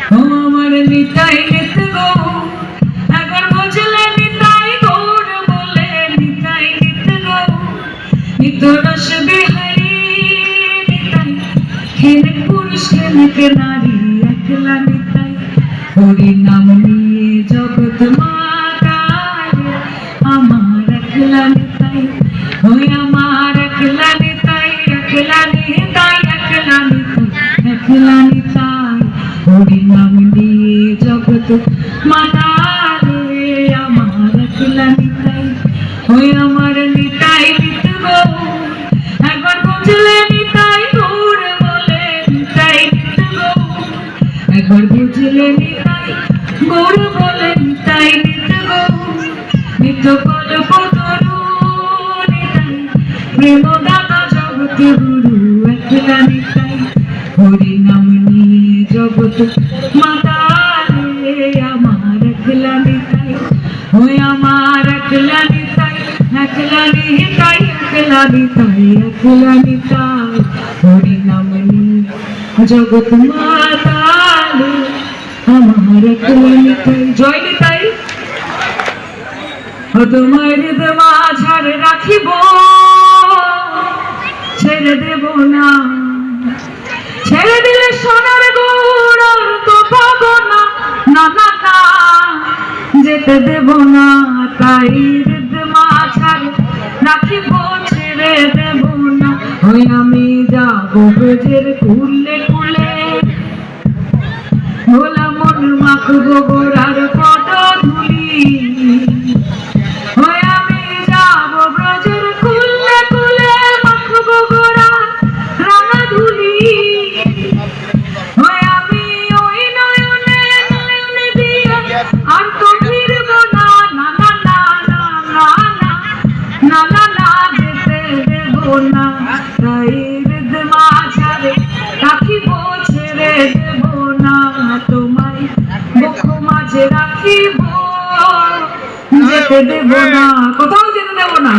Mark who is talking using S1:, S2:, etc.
S1: ও আমার নিতাই নিত গো একবার বুঝলে নিতাই গৌর বলে নিতাই নিত গো নিত রস বিহারী নিতাই খেলে পুরুষ খেলে নারী একলা নিতাই হরি নাম নিয়ে জগৎ মাতায় আমার একলা নিতাই ওই আমার একলা নিতাই একলা নিতাই একলা নিতাই একলা নিতাই হরি নাম নিয়ে জগৎ মাতায় আমার একলা নিতাই ওই আমার নিতাই নিত গো একবার বুঝলে নিতাই গৌর বলে নিতাই নিত গো একবার বুঝলে নিতাই গৌর বলে নিতাই নিত গো নিত কল্প তরু নিতাই প্রেম দাতা জগৎ গুরু একলা নিতাই হরি নাম নিয়ে জগৎ মাতারে আমার একলা নিতাই ওই আমার একলা নিতাই একলা নিতাই একলা নিতাই একলা নিতাই হরি নাম নিয়ে জগৎ মাতারে আমার একলা নিতাই জয় নিতাই তোমার দেওয়া ছাড় রাখিব ছেড়ে দেব না ছেড়ে দিলে সোনার গৌর তো পাবো না না না না যেতে দেব না তাই দেওয়া ছাড় রাখিব ছেড়ে দেব না ওই আমি যাবো ব্রজের কুলে কুলে ভোলা মন মাখবো গোড়ার পদ ধুলি ওই আমি যাবো ব্রজের কুলে কুলে মাখবো গোড়া রাঙা ধুলি ওই আমি ওই নয়নে নয়নে দিয়ে আর তো ফিরব না না না না না না না না না যেতে দেব না তাই হৃদমা ছাড়ে রাখিব ছেড়ে দেব না তোমায় বুক মাঝে রাখিব যেতে দেব না কোথাও যেতে দেব না।